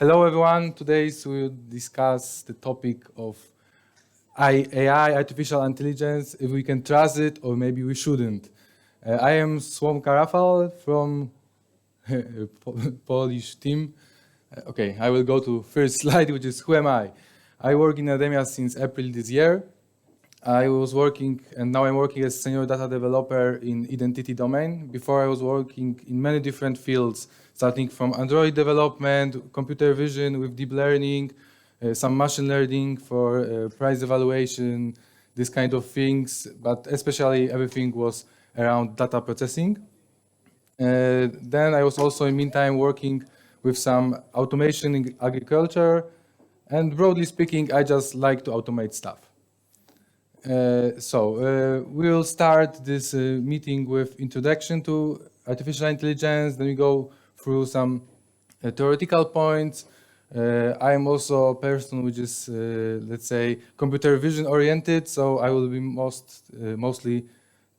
Hello everyone, today we'll discuss the topic of AI, artificial intelligence, if we can trust it or maybe we shouldn't. I am Słomka Rafał from Polish team. Okay, I will go to first slide, which is who am I? I work in IDEMIA since April this year. I was working, and now I'm working as senior data developer in identity domain. Before I was working in many different fields, starting from Android development, computer vision with deep learning, some machine learning for price evaluation, this kind of things, but especially everything was around data processing. Then I was also in meantime working with some automation in agriculture, and broadly speaking, I just like to automate stuff. We will start this meeting with introduction to artificial intelligence, then we go through some theoretical points. I am also a person which is, let's say, computer vision oriented, so I will be mostly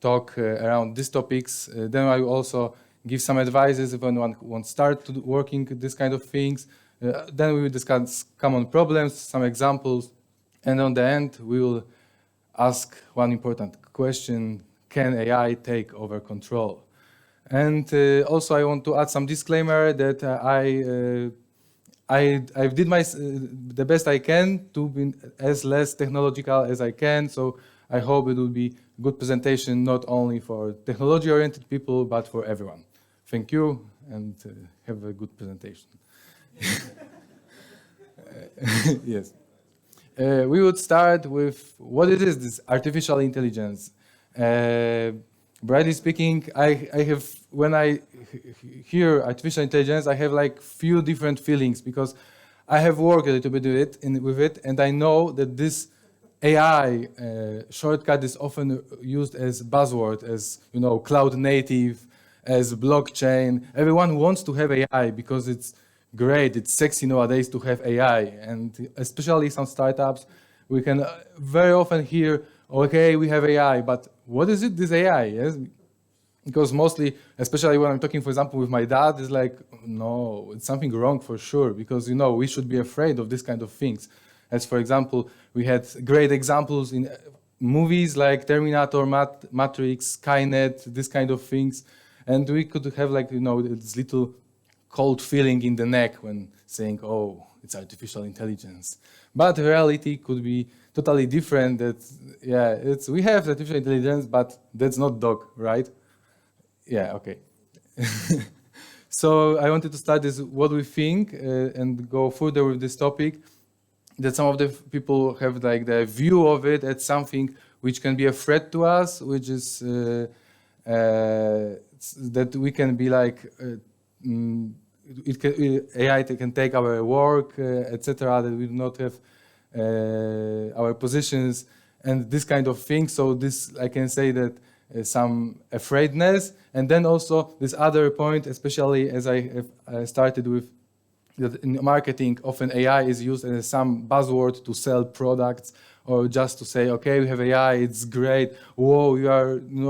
talk around these topics. Then I will also give some advices if anyone wants to start to working this kind of things. Then we will discuss common problems, some examples, and on the end we will ask one important question: can AI take over control? And also I want to add some disclaimer that I did the best I can to be as less technological as I can. So I hope it will be a good presentation, not only for technology-oriented people, but for everyone. Thank you, and have a good presentation. Yes. We would start with what it is, this artificial intelligence. Broadly speaking, when I hear artificial intelligence, I have like few different feelings because I have worked a little bit with it, and I know that this AI shortcut is often used as buzzword, as cloud native, as blockchain. Everyone wants to have AI because it's great, it's sexy nowadays to have AI, and especially some startups, we can very often hear, okay, we have AI, but what is it, this AI? Yes? Because mostly, especially when I'm talking, for example, with my dad, it's like, no, it's something wrong for sure, because we should be afraid of this kind of things. As for example, we had great examples in movies like Terminator, Matrix, Skynet, this kind of things, and we could have like, this little cold feeling in the neck when saying, oh, it's artificial intelligence. But reality could be totally different. That, yeah, we have artificial intelligence, but that's not dog, right? Yeah, okay. So I wanted to start this, what we think, and go further with this topic, that some of the people have like the view of it as something which can be a threat to us, which is that we can be like, AI can take our work, etc., that we do not have our positions and this kind of thing. So this, I can say that some afraidness. And then also this other point, especially as I have started with, that in marketing, often AI is used as some buzzword to sell products, or just to say, okay, we have AI, it's great, whoa,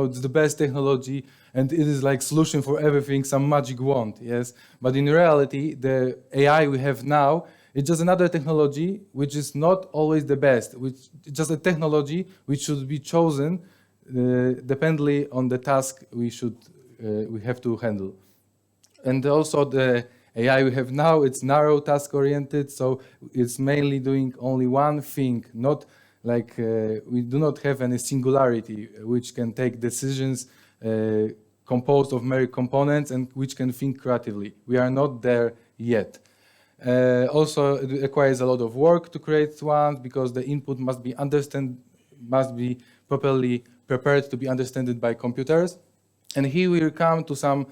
it's the best technology, and it is like solution for everything, some magic wand, yes? But in reality, the AI we have now, it's just another technology which is not always the best, which just a technology which should be chosen dependently on the task we have to handle. And also the AI we have now, it's narrow task oriented, so it's mainly doing only one thing, not like we do not have any singularity which can take decisions composed of many components and which can think creatively. We are not there yet. Also, it requires a lot of work to create one because the input must be properly prepared to be understood by computers. And here we come to some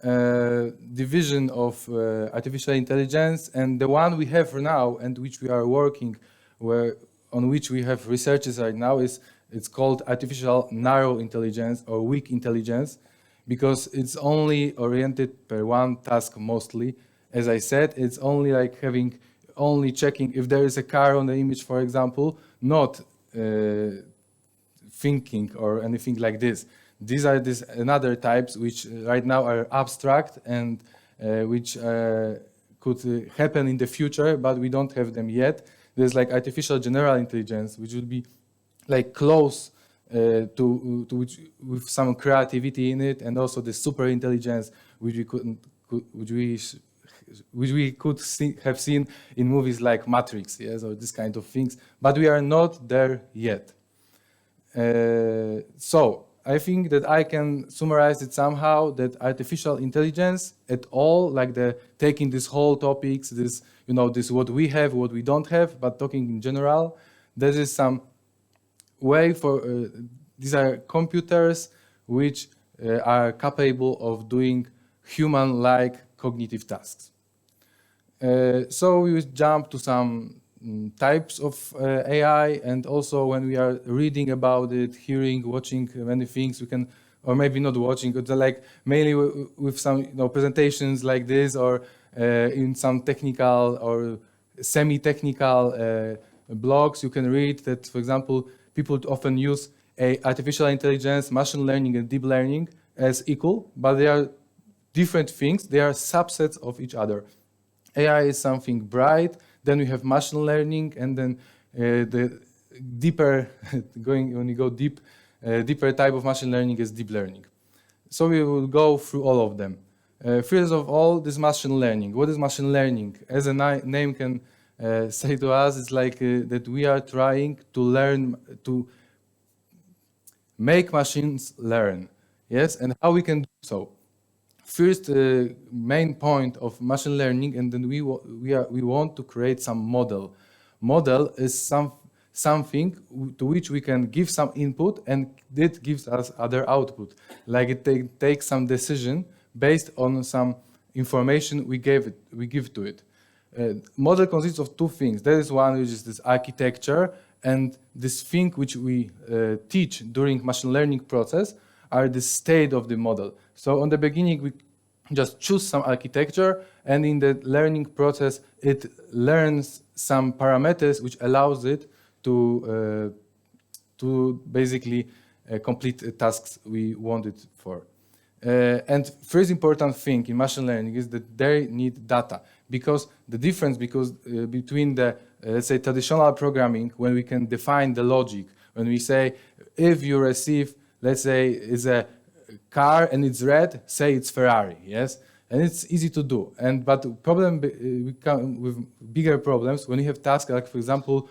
division of artificial intelligence, and the one we have now and which we are working, on which we have researches right now, it's called artificial narrow intelligence or weak intelligence, because it's only oriented per one task mostly. As I said, it's only like only checking if there is a car on the image, for example, not thinking or anything like this. These are another types which right now are abstract and which could happen in the future, but we don't have them yet. There's like artificial general intelligence, which would be like close to which, with some creativity in it, and also the super intelligence, which we could have seen in movies like Matrix, yes, or this kind of things. But we are not there yet. So I think that I can summarize it somehow that artificial intelligence at all, like the taking this whole topics, this, you know, this what we have, what we don't have, but talking in general, there is some way for, these are computers which are capable of doing human-like cognitive tasks. So we will jump to some types of AI, and also when we are reading about it, hearing, watching many things, we can, or maybe not watching, but like mainly with some, you know, presentations like this, or in some technical or semi-technical blogs, you can read that, for example, people often use artificial intelligence, machine learning, and deep learning as equal, but they are different things. They are subsets of each other. AI is something bright, then we have machine learning, and then the deeper, when you go deep, deeper type of machine learning is deep learning. So we will go through all of them. First of all, this machine learning. What is machine learning? As a name can say to us, it's like that we are trying to learn, to make machines learn. Yes, and how we can do so? First main point of machine learning, and then we want to create some model. Model is something to which we can give some input, and it gives us other output. Like it takes some decision based on some information we give to it. Model consists of two things. There is one which is this architecture, and this thing which we teach during machine learning process are the state of the model. So on the beginning, we just choose some architecture, and in the learning process, it learns some parameters which allows it to basically complete tasks we want it for. And first important thing in machine learning is that they need data, because the difference between the let's say traditional programming, when we can define the logic, when we say if you receive, let's say, it's a car and it's red, say it's Ferrari, yes? And it's easy to do. But the problem, we come with bigger problems when you have tasks like, for example,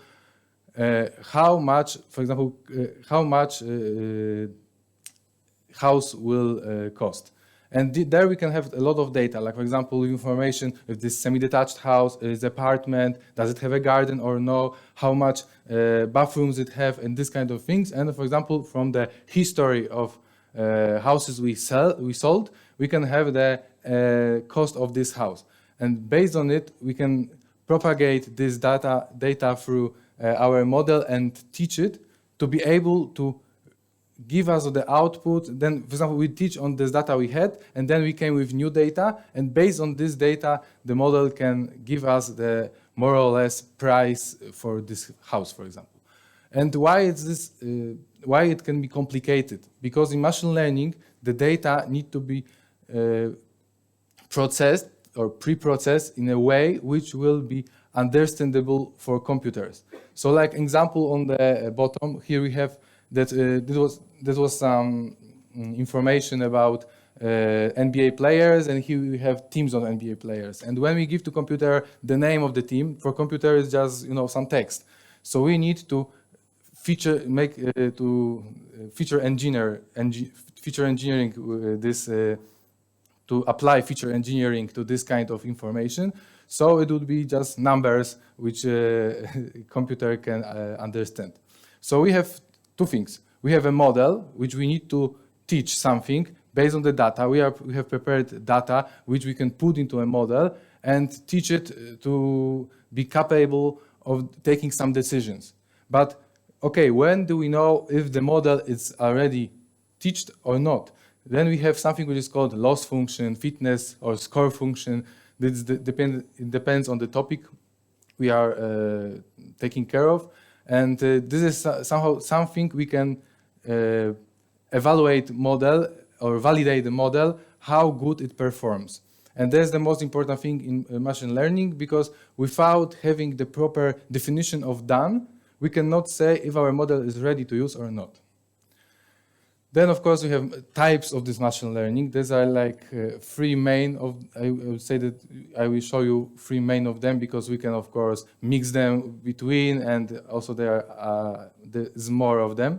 how much house will cost. And there we can have a lot of data, like, for example, information if this semi-detached house is apartment, does it have a garden or no, how much bathrooms it have, and this kind of things. And, for example, from the history of houses we sold, we can have the cost of this house. And based on it, we can propagate this data through our model and teach it to be able to give us the output. Then, for example, we teach on this data we had, and then we came with new data, and based on this data, the model can give us the more or less price for this house, for example. And why is this? Why it can be complicated? Because in machine learning, the data need to be processed or pre-processed in a way which will be understandable for computers. So, like example on the bottom here, we have that this was some information about NBA players, and here we have teams of NBA players. And when we give to computer the name of the team, for computer is just, you know, some text. So we need to feature engineering this to apply feature engineering to this kind of information. So it would be just numbers which computer can understand. So we have two things. We have a model which we need to teach something based on the data. We have prepared data which we can put into a model and teach it to be capable of taking some decisions. But okay, when do we know if the model is already taught or not? Then we have something which is called loss function, fitness, or score function. It depends on the topic we are taking care of. And this is somehow something we can evaluate model or validate the model, how good it performs. And that's the most important thing in machine learning, because without having the proper definition of done, we cannot say if our model is ready to use or not. Then, of course, we have types of this machine learning. These are like three main of, I would say that I will show you three main of them, because we can, of course, mix them between, and also there's more of them.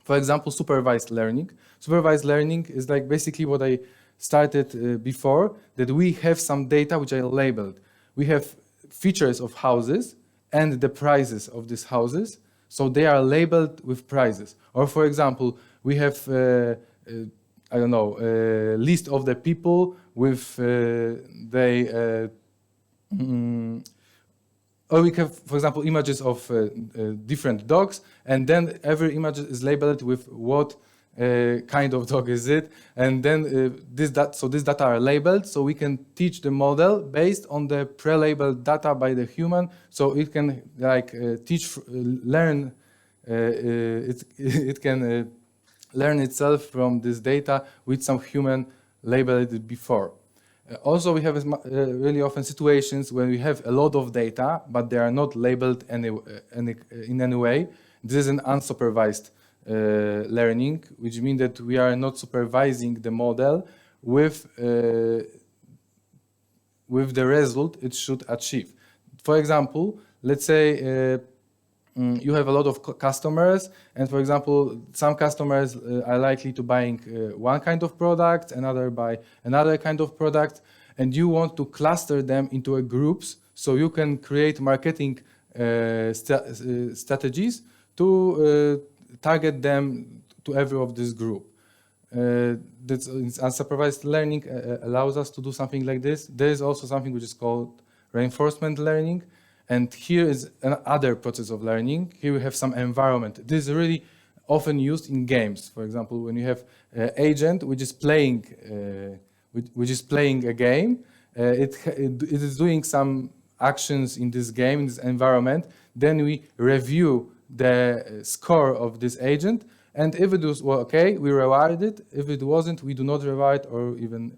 For example, supervised learning. Supervised learning is like basically what I started before, that we have some data which are labeled. We have features of houses and the prices of these houses, so they are labeled with prices. Or for example, we have, I don't know, a list of the people with or we have, for example, images of different dogs, and then every image is labeled with what kind of dog is it, and then this data are labeled, so we can teach the model based on the pre-labeled data by the human, so it can like learn learn itself from this data with some human labeled it before. Also, we have really often situations where we have a lot of data, but they are not labeled in any way. This is an unsupervised learning, which means that we are not supervising the model with the result it should achieve. For example, let's say you have a lot of customers, and for example, some customers are likely to buying one kind of product, another buy another kind of product, and you want to cluster them into groups, so you can create marketing strategies to target them to every of this group. Unsupervised learning allows us to do something like this. There is also something which is called reinforcement learning. And here is another process of learning. Here we have some environment. This is really often used in games. For example, when you have an agent which is playing a game, it is doing some actions in this game, in this environment. Then we review the score of this agent, and if it was okay, we reward it. If it wasn't, we do not reward, or even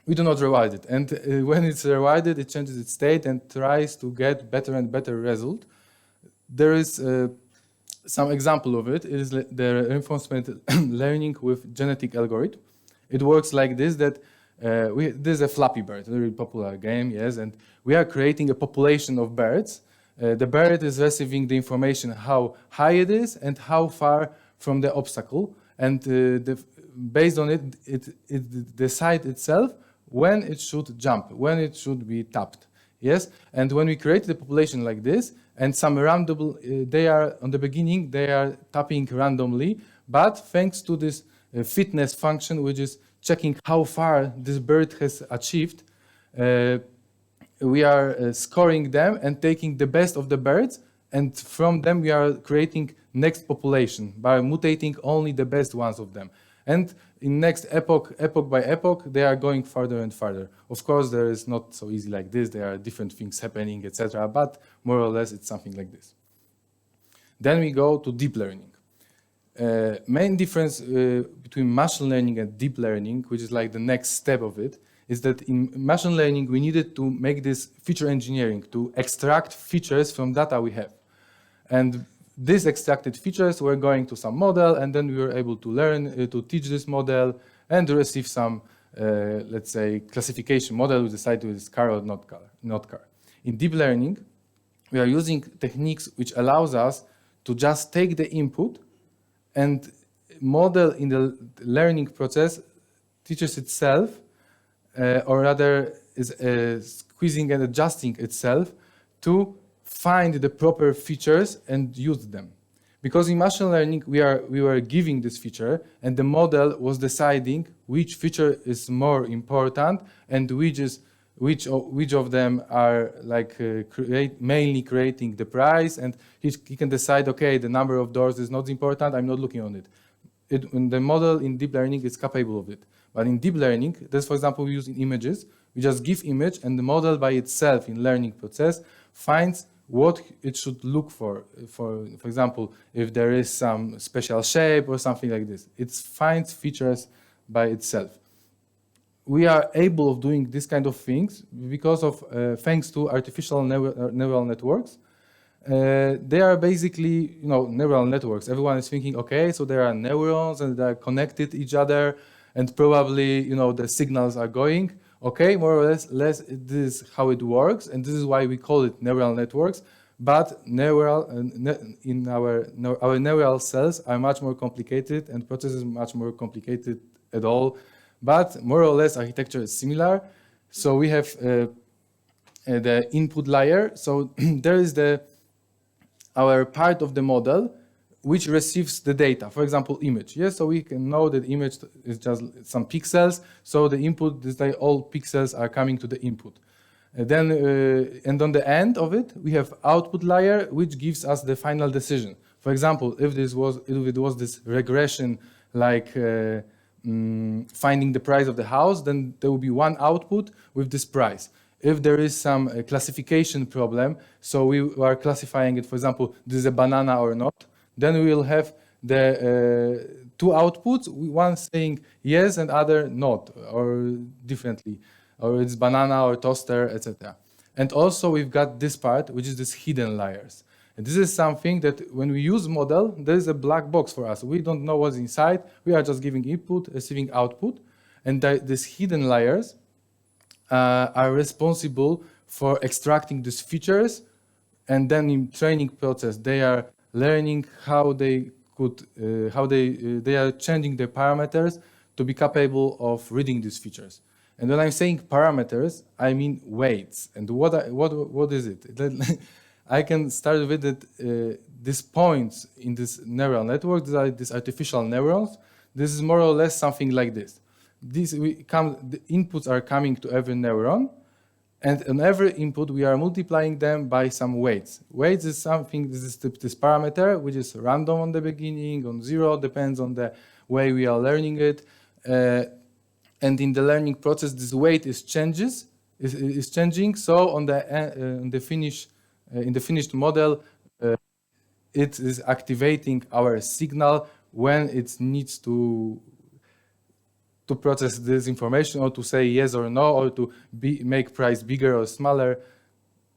we do not reward it. And when it's rewarded, it changes its state and tries to get better and better result. There is some example of it. It is the reinforcement learning with genetic algorithm. It works like this, that this is a Flappy Bird, a very popular game, yes, and we are creating a population of birds. The bird is receiving the information how high it is and how far from the obstacle, and based on it, it decides itself when it should jump, when it should be tapped. Yes, and when we create the population like this, and some random, they are on the beginning, they are tapping randomly, but thanks to this fitness function, which is checking how far this bird has achieved, we are scoring them and taking the best of the birds, and from them we are creating next population by mutating only the best ones of them. And in next epoch by epoch, they are going further and further. Of course, there is not so easy like this. There are different things happening, etc. But more or less, it's something like this. Then we go to deep learning. Main difference between machine learning and deep learning, which is like the next step of it, is that in machine learning, we needed to make this feature engineering, to extract features from data we have. And these extracted features were going to some model, and then we were able to learn, to teach this model, and to receive some, let's say, classification model. We decide to is car or not car. In deep learning, we are using techniques which allows us to just take the input, and model in the learning process teaches itself, or rather is squeezing and adjusting itself to find the proper features and use them. Because in machine learning, we were giving this feature, and the model was deciding which feature is more important and which of them are like mainly creating the price, and he can decide, okay, the number of doors is not important, I'm not looking on it. The model in deep learning is capable of it. But in deep learning, this, for example, we use in images. We just give image, and the model by itself in learning process finds what it should look for. For example, if there is some special shape or something like this, it finds features by itself. we are able of doing this kind of things because of thanks to artificial neural networks. They are basically, neural networks. Everyone is thinking, okay, so there are neurons and they're connected to each other, and probably, the signals are going. Okay, more or less, this is how it works, and this is why we call it neural networks. But our neural cells are much more complicated, and processes much more complicated at all. But more or less, architecture is similar. So we have the input layer. So there is our part of the model which receives the data. For example, image. Yes, so we can know that image is just some pixels. So the input is like all pixels are coming to the input. And on the end of it, we have output layer, which gives us the final decision. For example, if it was this regression, like finding the price of the house, then there will be one output with this price. If there is some classification problem, so we are classifying it, for example, this is a banana or not, then we will have the two outputs, one saying yes and other not, or differently, or it's banana or toaster, etc. And also we've got this part, which is this hidden layers. And this is something that when we use model, there is a black box for us. We don't know what's inside. We are just giving input, receiving output. And these hidden layers are responsible for extracting these features. And then in training process, they are learning how they are changing their parameters to be capable of reading these features. And when I'm saying parameters, I mean weights. And what is it? I can start with it. These points in this neural network, these artificial neurons. This is more or less something like this. The inputs are coming to every neuron, and on every input we are multiplying them by some weights. Weights is something. This parameter which is random on the beginning, on 0, depends on the way we are learning it. And in the learning process, this weight is changing. So on the finished model, it is activating our signal when it needs to process this information, or to say yes or no, or to make price bigger or smaller,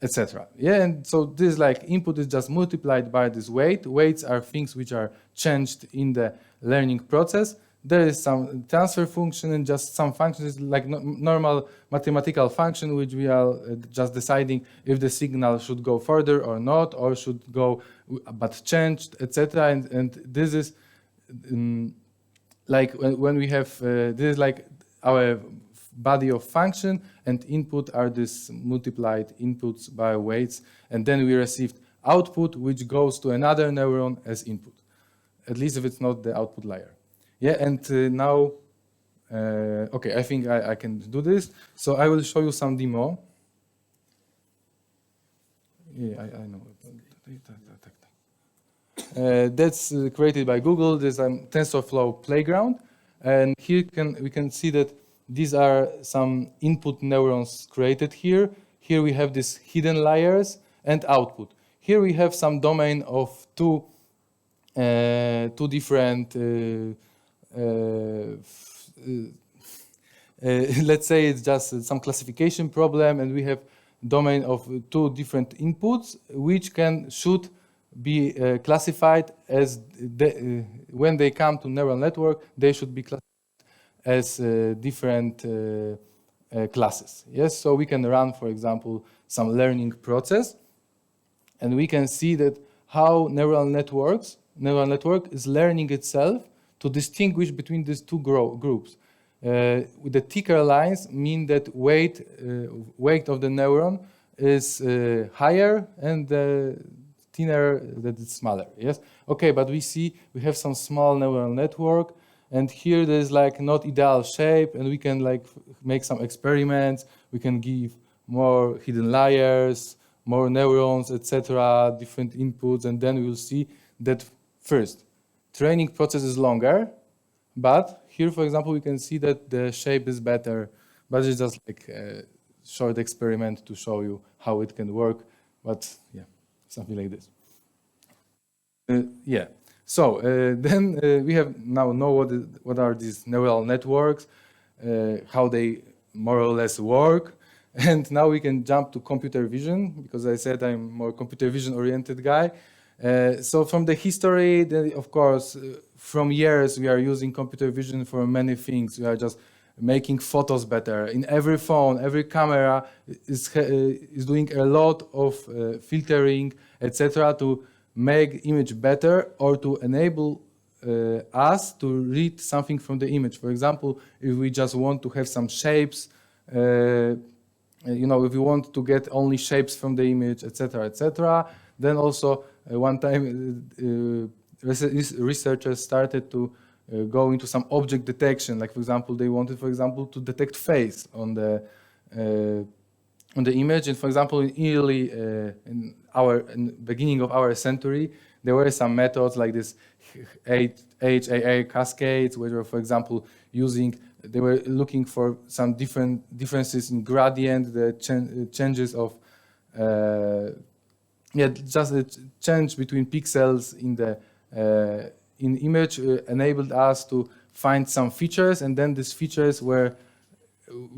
etc. Yeah, and so this input is just multiplied by this weight. Weights are things which are changed in the learning process. There is some transfer function and just some functions like normal mathematical function, which we are just deciding if the signal should go further or not, or should go but changed, etc. And this is like when we have this is like our body of function, and input are these multiplied inputs by weights, and then we received output, which goes to another neuron as input, at least if it's not the output layer. Yeah, and now, okay, I think I can do this. So I will show you some demo. Yeah, I know. That's created by Google. There's a TensorFlow playground. And here we can see that these are some input neurons created here. Here we have these hidden layers and output. Here we have some domain of two different let's say it's just some classification problem, and we have domain of two different inputs, which should be classified as when they come to neural network, they should be classified as different classes. Yes, so we can run, for example, some learning process, and we can see that how neural network is learning itself to distinguish between these two groups. The thicker lines mean that weight of the neuron is higher, and the thinner that it's smaller. Yes. Okay, but we see we have some small neural network, and here there's not ideal shape, and we can make some experiments. We can give more hidden layers, more neurons, etc., different inputs, and then we will see that first, training process is longer, but here, for example, we can see that the shape is better, but it's just a short experiment to show you how it can work, but yeah, something like this. Yeah, so then we have now know what are these neural networks. how they more or less work. And now we can jump to computer vision, because I said I'm more computer vision oriented guy. So from the history, of course, from years we are using computer vision for many things. We are just making photos better. In every phone, every camera is doing a lot of filtering, etc., to make image better or to enable us to read something from the image. For example, if we just want to have some shapes, if you want to get only shapes from the image, etc., etc., then also one time researchers started to go into some object detection. Like, for example, they wanted, to detect face on the image. And for example, in the beginning of our century, there were some methods like this HAA cascades, where they were, for example, they were looking for some differences in gradient, the changes of, just the change between pixels in the image enabled us to find some features, and then these features were,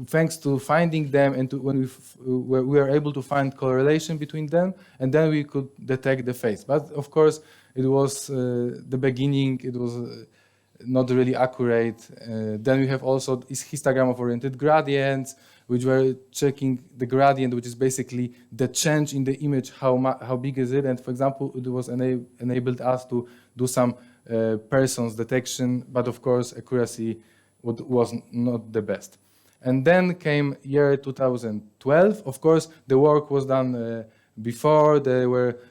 thanks to finding them, and when we were able to find correlation between them, and then we could detect the face. But of course, it was the beginning. It was not really accurate. Then we have also this histogram of oriented gradients, which were checking the gradient, which is basically the change in the image, how big is it. And for example, it was enabled us to do some persons detection, but of course, accuracy was not the best. And then came year 2012. Of course, the work was done before.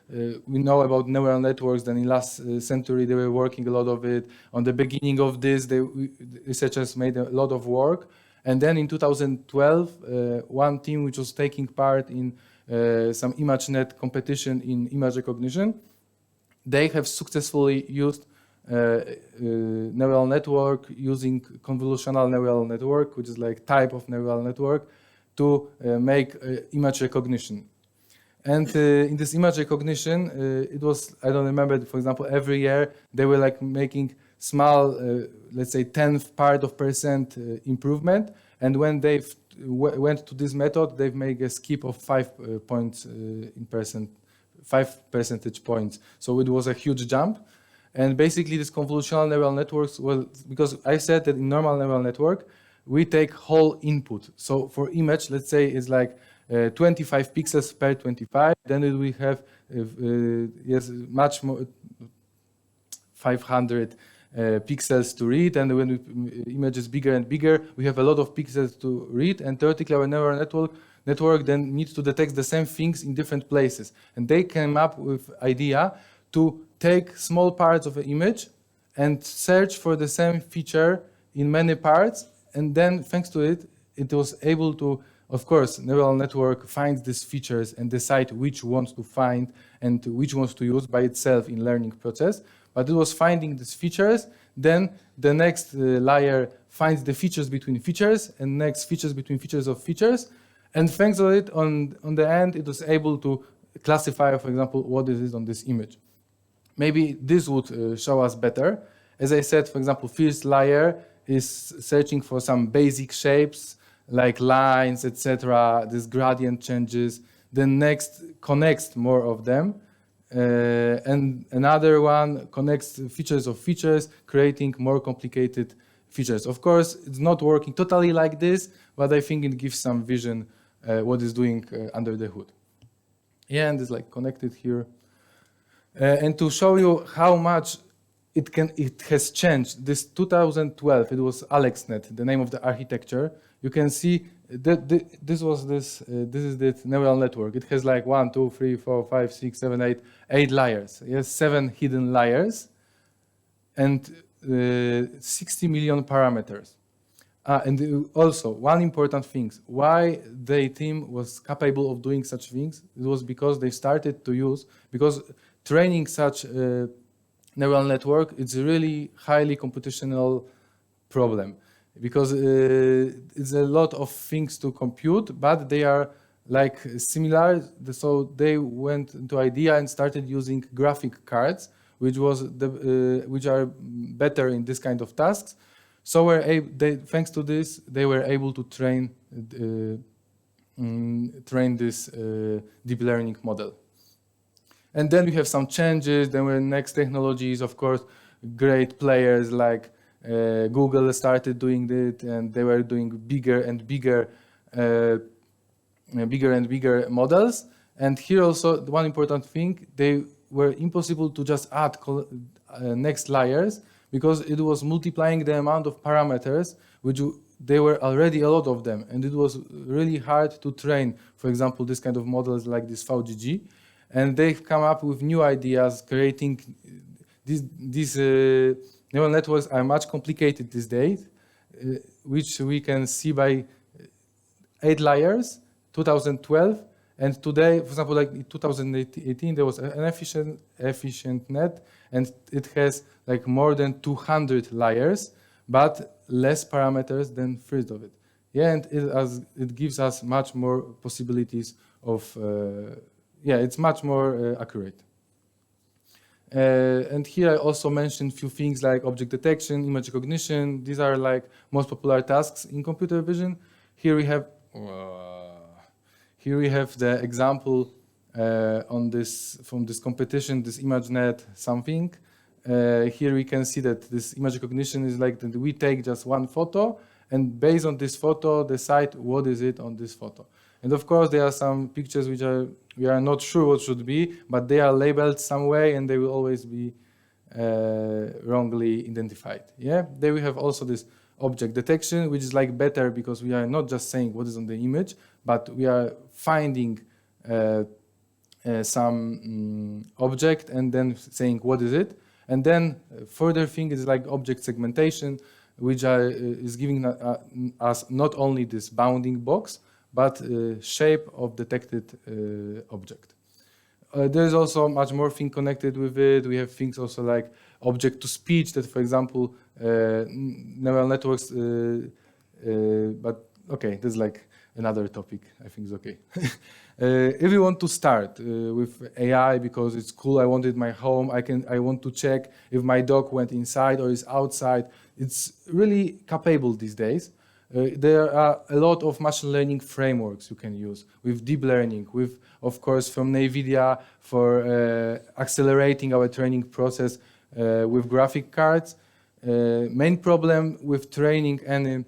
We know about neural networks. Then in last century, they were working a lot of it. On the beginning of this, researchers made a lot of work. And then in 2012, one team which was taking part in some ImageNet competition in image recognition, they have successfully used neural network using convolutional neural network, which is like type of neural network, to make image recognition. And in this image recognition, it was, I don't remember, for example, every year they were like making small, let's say 10th part of percent improvement. And when they went to this method, they've made a skip of 5 points in percent, 5 percentage points. So it was a huge jump. And basically this convolutional neural networks, well, because I said that in normal neural network, we take whole input. So for image, let's say it's like 25 pixels per 25, then we have much more, 500 pixels to read, and when the image is bigger and bigger, we have a lot of pixels to read, and theoretically our neural network then needs to detect the same things in different places. And they came up with idea to take small parts of an image and search for the same feature in many parts, and then thanks to it, it was able to, of course, neural network finds these features and decide which ones to find and which ones to use by itself in learning process. But it was finding these features, then the next layer finds the features between features, and next features between features of features. And thanks to it, on the end, it was able to classify, for example, what it is on this image. Maybe this would show us better. As I said, for example, first layer is searching for some basic shapes, like lines, etc., this gradient changes. Then next connects more of them. And another one connects features of features, creating more complicated features. Of course, it's not working totally like this, but I think it gives some vision what it's doing under the hood. Yeah, and it's like connected here. And to show you how much it has changed, this 2012, it was AlexNet, the name of the architecture. You can see that this is the neural network. It has like 1, 2, 3, 4, 5, 6, 7, 8 layers. It has 7 hidden layers and 60 million parameters. And also, one important thing, why the team was capable of doing such things, it was because they started to use, because training such neural network, it's a really highly computational problem, because it's a lot of things to compute, but they are like similar. So they went into IDEA and started using graphic cards, which are better in this kind of tasks, So thanks to this, they were able to train this deep learning model. And then we have some changes. Then were next technologies, of course, great players like Google started doing it, and they were doing bigger and bigger models. And here also, one important thing, they were impossible to just add next layers, because it was multiplying the amount of parameters, which there were already a lot of them. And it was really hard to train, for example, this kind of models like this VGG. And they've come up with new ideas, creating these neural networks are much complicated these days, which we can see by 8 layers, 2012, and today, for example, like in 2018, there was an efficient net, and it has like more than 200 layers, but less parameters than first of it. Yeah, and it gives us much more possibilities of, it's much more accurate. And here I also mentioned a few things like object detection, image recognition. These are like most popular tasks in computer vision. Here we have the example from this competition, this ImageNet something. Here we can see that this image recognition is like that we take just one photo, and based on this photo, decide what is it on this photo. And of course, there are some pictures which we are not sure what should be, but they are labeled some way, and they will always be wrongly identified. Yeah. Then we have also this object detection, which is like better because we are not just saying what is on the image, but we are finding some object and then saying what is it. And then further thing is like object segmentation, which is giving us not only this bounding box, but shape of detected object. There's also much more thing connected with it. We have things also like object to speech that, for example, neural networks, but okay, this is like another topic. I think it's okay. If you want to start with AI because it's cool, I want it in my home, I want to check if my dog went inside or is outside. It's really capable these days. There are a lot of machine learning frameworks you can use with deep learning, with, of course, from NVIDIA for accelerating our training process with graphic cards. Main problem with training any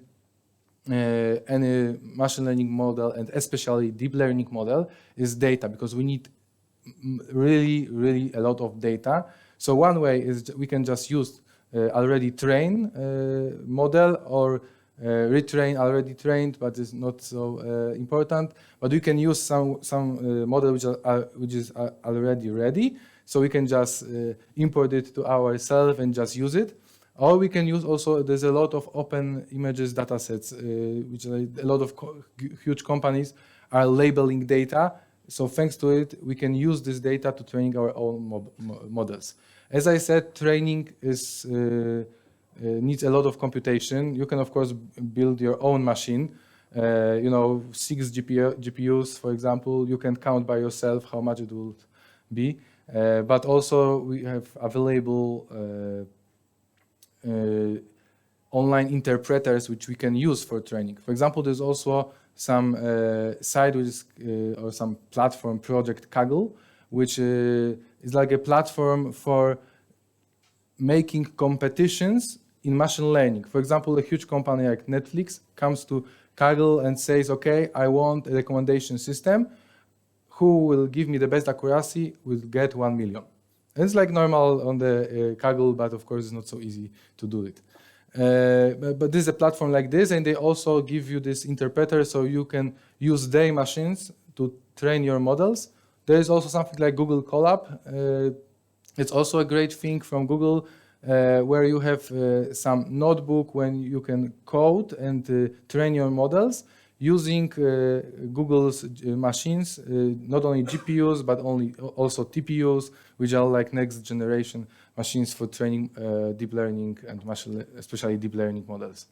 machine learning model, and especially deep learning model, is data, because we need really a lot of data. So one way is we can just use already trained model, or retrain already trained, but it's not so important. But we can use some model which is already ready, so we can just import it to ourselves and just use it. Or we can use also, there's a lot of open images datasets, which a lot of huge companies are labeling data. So thanks to it, we can use this data to train our own models. As I said, training is needs a lot of computation. You can, of course, build your own machine. 6 GPUs, for example, you can count by yourself how much it will be. But also we have available online interpreters which we can use for training. For example, there's also some site or some platform project Kaggle, which is like a platform for making competitions in machine learning. For example, a huge company like Netflix comes to Kaggle and says, okay, I want a recommendation system. Who will give me the best accuracy will get 1 million. And it's like normal on the Kaggle, but of course it's not so easy to do it. But this is a platform like this, and they also give you this interpreter so you can use their machines to train your models. There is also something like Google Colab. It's also a great thing from Google, where you have some notebook when you can code and train your models using Google's machines, not only GPUs, but also TPUs, which are like next generation machines for training deep learning and especially deep learning models.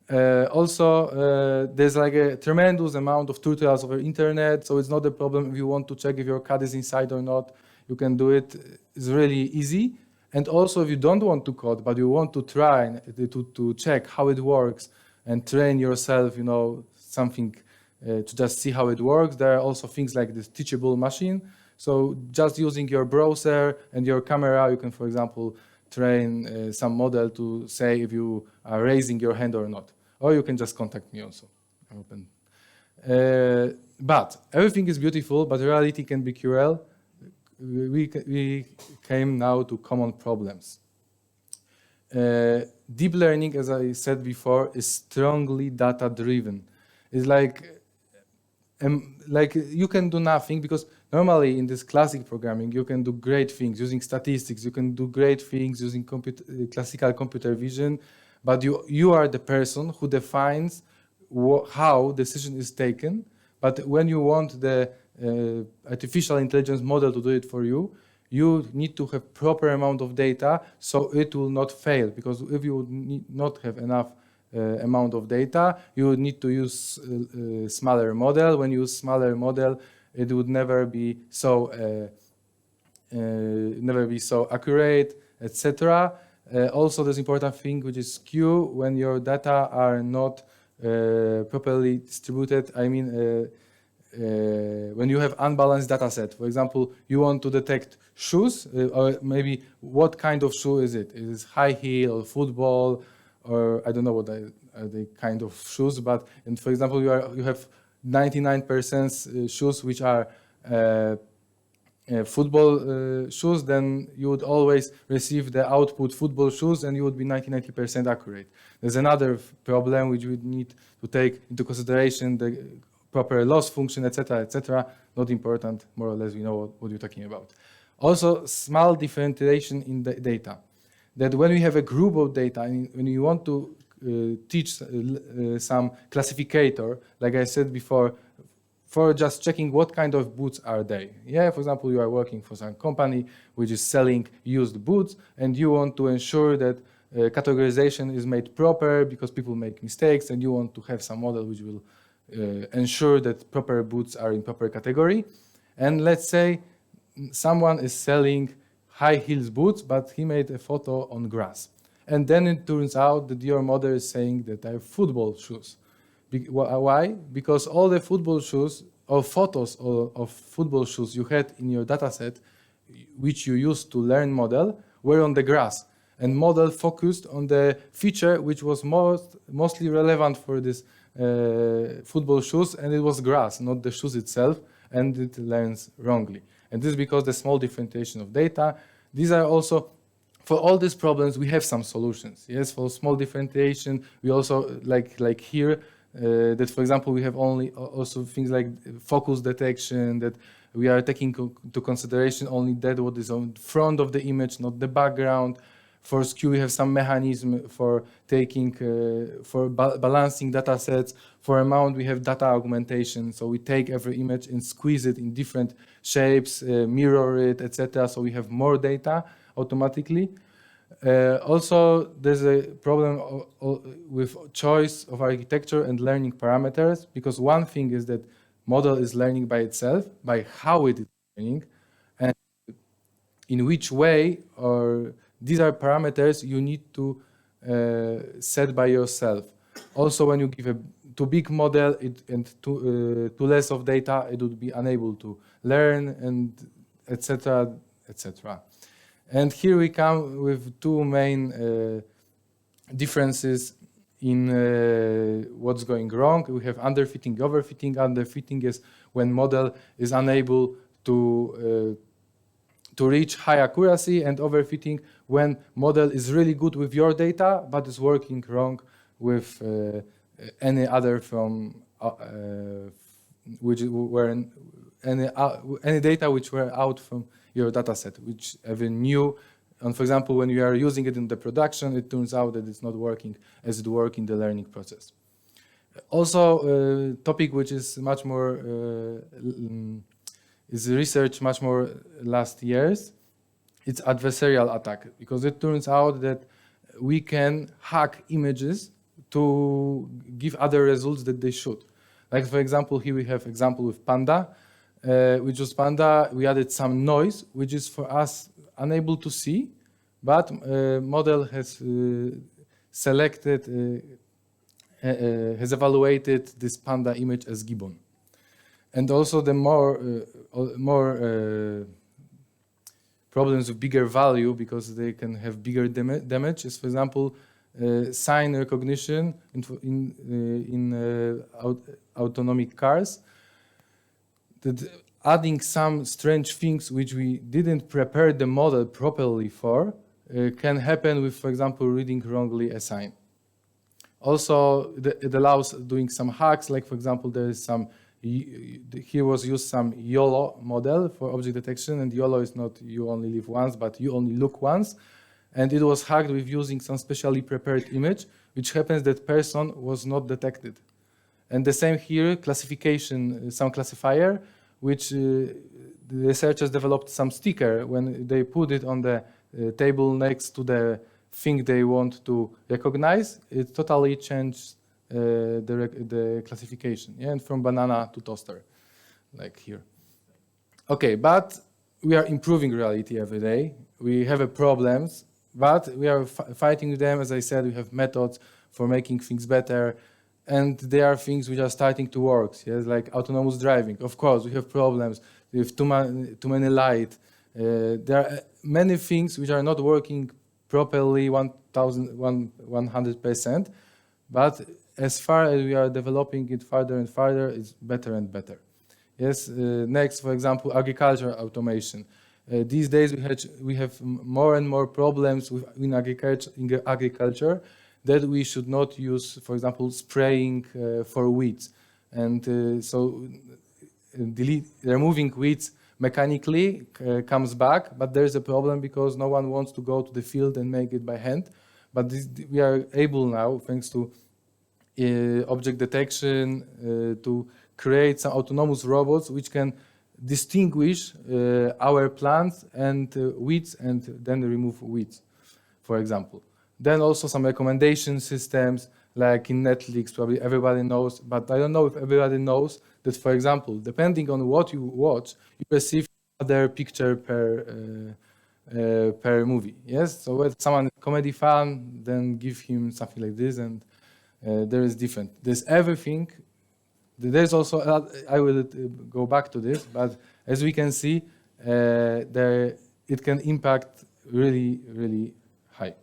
Also, there's like a tremendous amount of tutorials over internet, so it's not a problem if you want to check if your cat is inside or not. You can do it. It's really easy. And also, if you don't want to code, but you want to try to check how it works and train yourself, something to just see how it works, there are also things like this teachable machine. So just using your browser and your camera, you can, for example, train some model to say if you are raising your hand or not. Or you can just contact me also. I'm open. But everything is beautiful, but reality can be cruel. We came now to common problems. Deep learning, as I said before, is strongly data-driven. It's like you can do nothing, because normally in this classic programming, you can do great things using statistics, you can do great things using classical computer vision, but you are the person who defines how decision is taken. But when you want the artificial intelligence model to do it for you, you need to have proper amount of data so it will not fail. Because if you would not have enough amount of data, you would need to use a smaller model. When you use smaller model, it would never be so accurate, etc. Also, there's important thing which is skew when your data are not properly distributed. I mean, when you have unbalanced data set, for example, you want to detect shoes, or maybe what kind of shoe is it? Is it high heel or football, or I don't know what are the kind of shoes, but and for example, you have 99% shoes which are football shoes, then you would always receive the output football shoes, and you would be 90% accurate. There's another problem which we need to take into consideration, the proper loss function, etc., etc. Not important, more or less we know what you're talking about. Also, small differentiation in the data. That when we have a group of data, and when you want to teach some classificator, like I said before, for just checking what kind of boots are they. Yeah, for example, you are working for some company which is selling used boots, and you want to ensure that categorization is made proper because people make mistakes, and you want to have some model which will ensure that proper boots are in proper category. And let's say someone is selling high heels boots, but he made a photo on grass. And then it turns out that your model is saying that they're football shoes. Why? Because all the football shoes or photos of football shoes you had in your dataset, which you used to learn model, were on the grass. And model focused on the feature which was mostly relevant for this football shoes, and it was grass, not the shoes itself, and it learns wrongly. And this is because the small differentiation of data. These are also, for all these problems, we have some solutions. Yes, for small differentiation, we also, like here, that, for example, we have also things like focus detection, that we are taking into consideration only that what is on front of the image, not the background. For skew, we have some mechanism for taking, for balancing data sets. For amount, we have data augmentation. So we take every image and squeeze it in different shapes, mirror it, etc. So we have more data automatically. Also, there's a problem with choice of architecture and learning parameters, because one thing is that model is learning by itself, by how it is learning, and in which way, or these are parameters you need to set by yourself. Also, when you give a too big model and too less of data, it would be unable to learn, and etc., etc. And here we come with two main differences in what's going wrong. We have underfitting, overfitting. Underfitting is when model is unable to reach high accuracy, and overfitting when model is really good with your data, but is working wrong with any other from any data which were out from your data set, which even new. And for example, when you are using it in the production, it turns out that it's not working as it works in the learning process. Also, a topic which is much more is researched much more last years. It's adversarial attack, because it turns out that we can hack images to give other results that they should. Like, for example, here we have example with Panda, which was Panda. We added some noise, which is for us unable to see, but model has selected, has evaluated this panda image as gibbon. And also the more problems with bigger value, because they can have bigger damage, is, for example, sign recognition in autonomic cars. That adding some strange things which we didn't prepare the model properly for can happen with, for example, reading wrongly a sign. Also, it allows doing some hacks, like, for example, there is some, here was used some YOLO model for object detection, and YOLO is not you only live once, but you only look once. And it was hacked with using some specially prepared image, which happens that person was not detected. And the same here, classification, some classifier, which the researchers developed some sticker. When they put it on the table next to the thing they want to recognize, it totally changed the classification, yeah? And from banana to toaster, like here. Okay, but we are improving reality every day. We have problems, but we are fighting them. As I said, we have methods for making things better. And there are things which are starting to work, yes, like autonomous driving. Of course, we have problems with too many light. There are many things which are not working properly 100%, but as far as we are developing it further and further, it's better and better. Yes. Next, for example, agriculture automation. These days we have more and more problems in agriculture that we should not use, for example, spraying for weeds. And so removing weeds mechanically comes back, but there's a problem because no one wants to go to the field and make it by hand. But we are able now, thanks to object detection, to create some autonomous robots which can distinguish our plants and weeds and then remove weeds, for example. Then also some recommendation systems, like in Netflix, probably everybody knows, but I don't know if everybody knows that, for example, depending on what you watch, you receive another picture per movie. Yes, so if someone is a comedy fan, then give him something like this, and there is different. There's everything. There's also, I will go back to this, but as we can see, it can impact really, really high.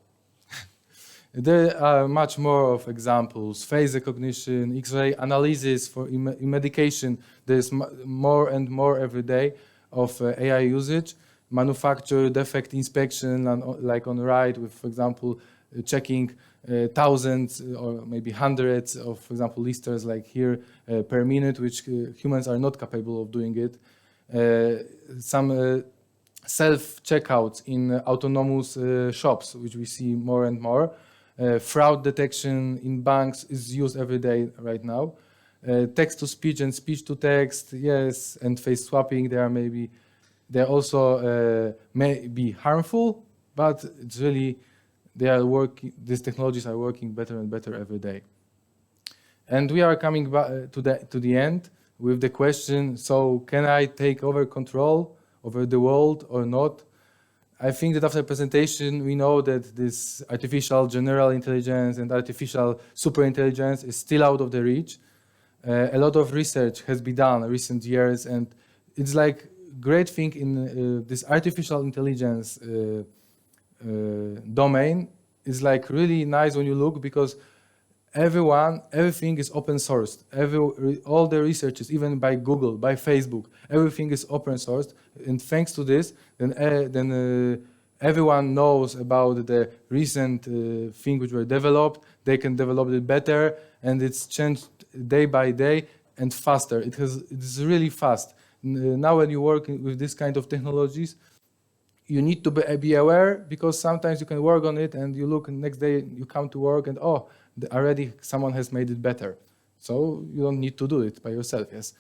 There are much more of examples: face recognition, X-ray analysis for in medication. There's more and more every day of AI usage. Manufacturer defect inspection, like on the right, with, for example, checking thousands or maybe hundreds of, for example, listers like here per minute, which humans are not capable of doing it. Some self-checkouts in autonomous shops, which we see more and more. Fraud detection in banks is used every day right now. Text-to-speech and speech-to-text, yes, and face swapping. They're also may be harmful, but it's really these technologies are working better and better every day. And we are coming back to the end with the question: so can I take over control over the world or not? I think that after the presentation, we know that this artificial general intelligence and artificial superintelligence is still out of the reach. A lot of research has been done in recent years, and it's like great thing in this artificial intelligence domain is like really nice when you look, because everything is open sourced. All the researches, even by Google, by Facebook, everything is open sourced. And thanks to this, then everyone knows about the recent thing which were developed. They can develop it better, and it's changed day by day and faster. It's really fast. Now when you work with this kind of technologies, you need to be aware, because sometimes you can work on it and you look, and next day you come to work and already someone has made it better. So you don't need to do it by yourself, yes.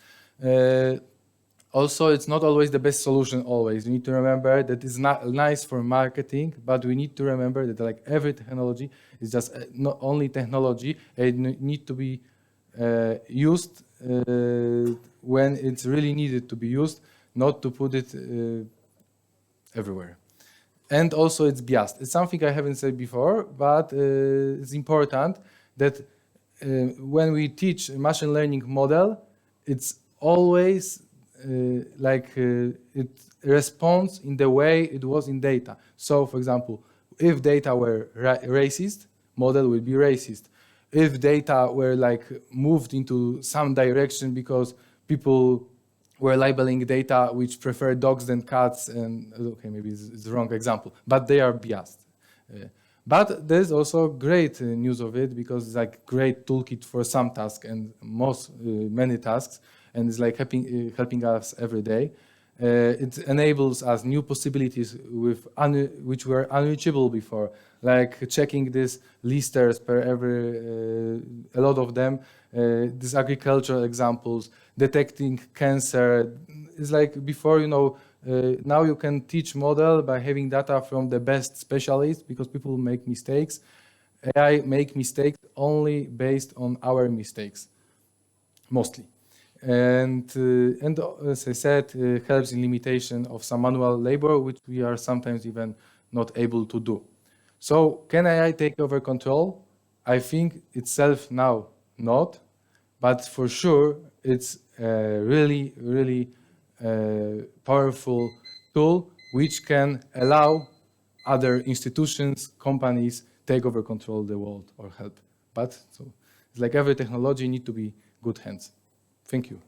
Also, it's not always the best solution always. You need to remember that it's not nice for marketing, but we need to remember that like every technology is just not only technology. It needs to be used when it's really needed to be used, not to put it everywhere. and also it's biased. It's something I haven't said before, but it's important that when we teach a machine learning model, it's always it responds in the way it was in data. So, for example, if data were racist, model will be racist. If data were like moved into some direction because people were labeling data which prefer dogs than cats, and okay, maybe it's the wrong example, but they are biased. But there's also great news of it, because it's like great toolkit for some tasks and many tasks, and it's like helping us every day. It enables us new possibilities which were unreachable before, like checking these listers per every, a lot of them, these agricultural examples, detecting cancer. It's like before, now you can teach model by having data from the best specialists, because people make mistakes. AI make mistakes only based on our mistakes, mostly. And as I said, helps in limitation of some manual labor, which we are sometimes even not able to do. So can AI take over control? I think itself now not, but for sure it's a really, really powerful tool which can allow other institutions, companies take over control of the world or help. But so it's like every technology need to be good hands. Thank you.